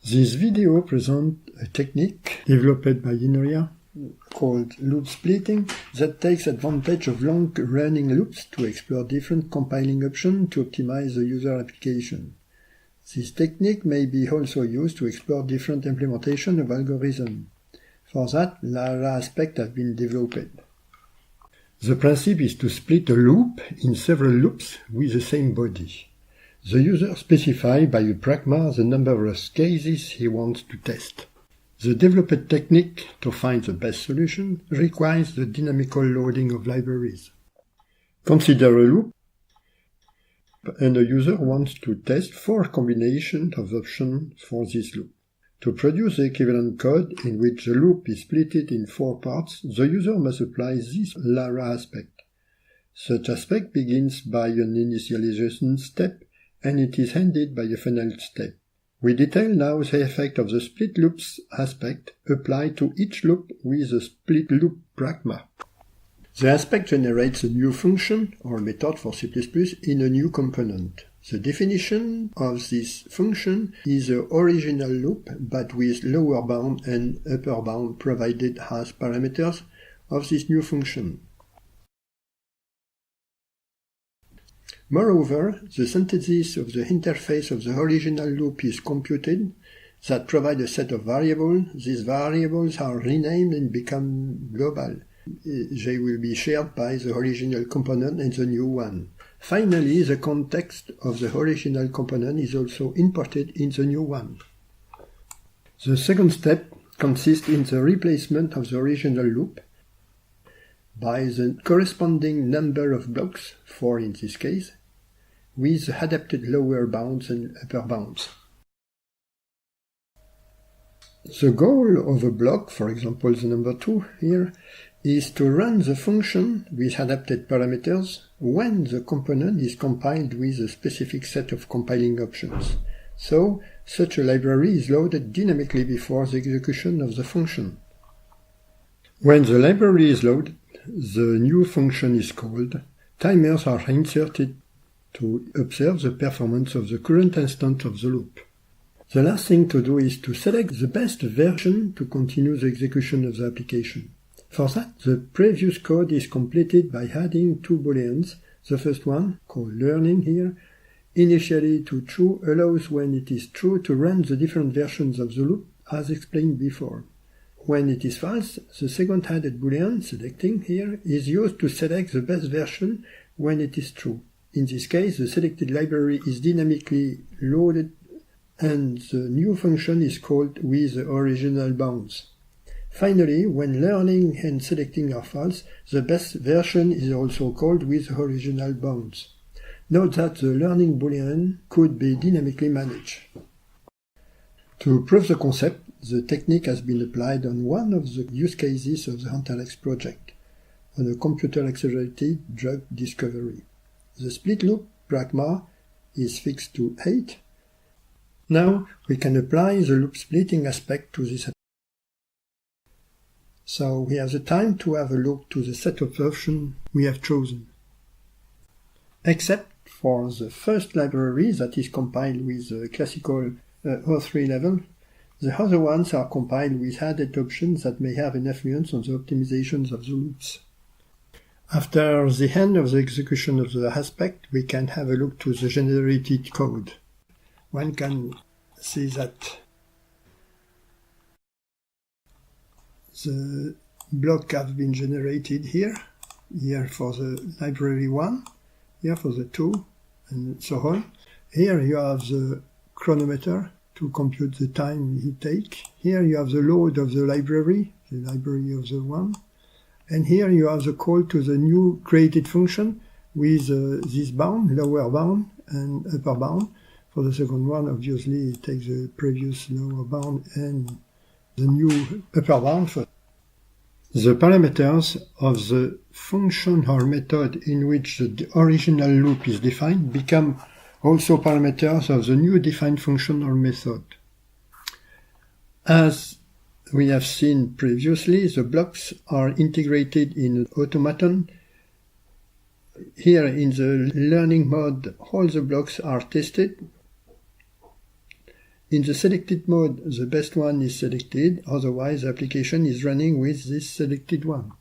This video presents a technique developed by INRIA called loop splitting that takes advantage of long-running loops to explore different compiling options to optimize the user application. This technique may be also used to explore different implementations of algorithms. For that, LARA aspects have been developed. The principle is to split a loop in several loops with the same body. The user specifies by a pragma the number of cases he wants to test. The developed technique to find the best solution requires the dynamical loading of libraries. Consider a loop, and a user wants to test 4 combinations of options for this loop. To produce the equivalent code in which the loop is split in 4 parts, the user must apply this LARA aspect. Such aspect begins by an initialization step, and it is ended by a final step. We detail now the effect of the split loops aspect applied to each loop with the split loop pragma. The aspect generates a new function or method for C++ in a new component. The definition of this function is the original loop but with lower bound and upper bound provided as parameters of this new function. Moreover, the synthesis of the interface of the original loop is computed that provide a set of variables. These variables are renamed and become global. They will be shared by the original component and the new one. Finally, the context of the original component is also imported in the new one. The second step consists in the replacement of the original loop by the corresponding number of blocks, 4 in this case, with adapted lower bounds and upper bounds. The goal of a block, for example the number 2 here, is to run the function with adapted parameters when the component is compiled with a specific set of compiling options. So, such a library is loaded dynamically before the execution of the function. When the library is loaded, the new function is called. Timers are inserted to observe the performance of the current instance of the loop. The last thing to do is to select the best version to continue the execution of the application. For that, the previous code is completed by adding 2 booleans. The first one, called learning here, initially to true, allows when it is true to run the different versions of the loop as explained before. When it is false, the second added boolean, selecting here, is used to select the best version when it is true. In this case, the selected library is dynamically loaded and the new function is called with the original bounds. Finally, when learning and selecting are false, the best version is also called with original bounds. Note that the learning boolean could be dynamically managed. To prove the concept, the technique has been applied on one of the use cases of the Anterlex project, on a computer-accelerated drug discovery. The split loop pragma is fixed to 8. Now we can apply the loop splitting aspect to this. So we have the time to have a look to the set of options we have chosen. Except for the first library that is compiled with the classical O3 level, the other ones are compiled with added options that may have an influence on the optimizations of the loops. After the end of the execution of the aspect, we can have a look to the generated code. One can see that the block have been generated here for the library 1, here for the 2, and so on. Here you have the chronometer to compute the time it takes. Here you have the load of the library of the 1. And here you have the call to the new created function with this bound, lower bound and upper bound. For the second one, obviously, it takes the previous lower bound and the new upper bound. The parameters of the function or method in which the original loop is defined become also parameters of the new defined function or method. As we have seen previously, the blocks are integrated in an automaton. Here in the learning mode, all the blocks are tested In the selected mode, the best one is selected, otherwise the application is running with this selected one.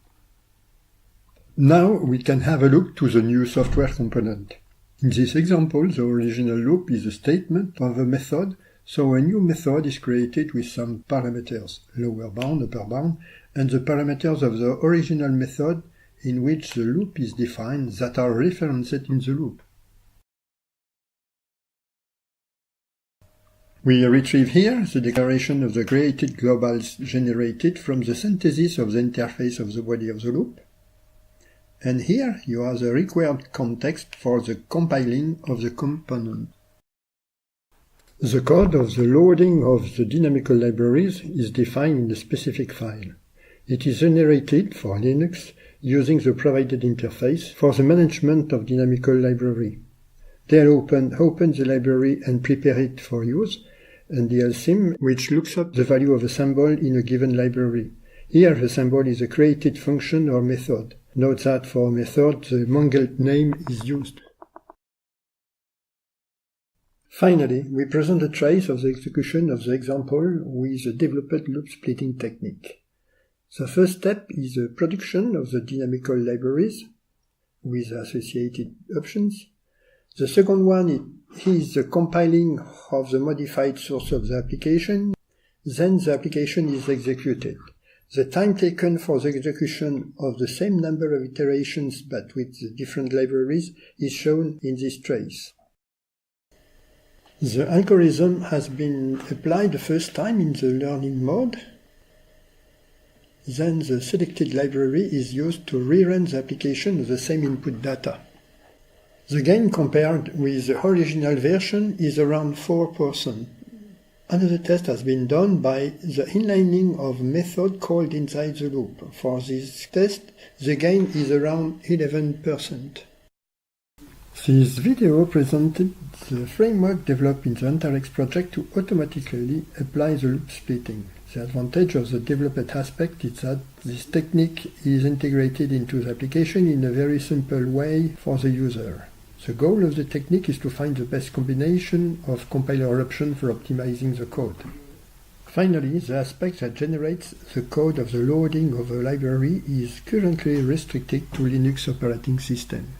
Now we can have a look to the new software component. In this example, the original loop is a statement of a method, so a new method is created with some parameters, lower bound, upper bound, and the parameters of the original method in which the loop is defined that are referenced in the loop. We retrieve here the declaration of the created globals generated from the synthesis of the interface of the body of the loop. And here you have the required context for the compiling of the component. The code of the loading of the dynamical libraries is defined in a specific file. It is generated for Linux using the provided interface for the management of dynamical library. They'll open the library and prepare it for use, and the LSIM, which looks up the value of a symbol in a given library. Here the symbol is a created function or method. Note that for a method the mongelb name is used. Finally, we present a trace of the execution of the example with the developed loop splitting technique. The first step is the production of the dynamical libraries with associated options. The second one is the compiling of the modified source of the application. Then the application is executed. The time taken for the execution of the same number of iterations but with the different libraries is shown in this trace. The algorithm has been applied the first time in the learning mode. Then the selected library is used to rerun the application of the same input data. The gain compared with the original version is around 4%. Another test has been done by the inlining of a method called inside the loop. For this test, the gain is around 11%. This video presented the framework developed in the Antarex project to automatically apply the loop splitting. The advantage of the developed aspect is that this technique is integrated into the application in a very simple way for the user. The goal of the technique is to find the best combination of compiler options for optimizing the code. Finally, the aspect that generates the code of the loading of a library is currently restricted to Linux operating system.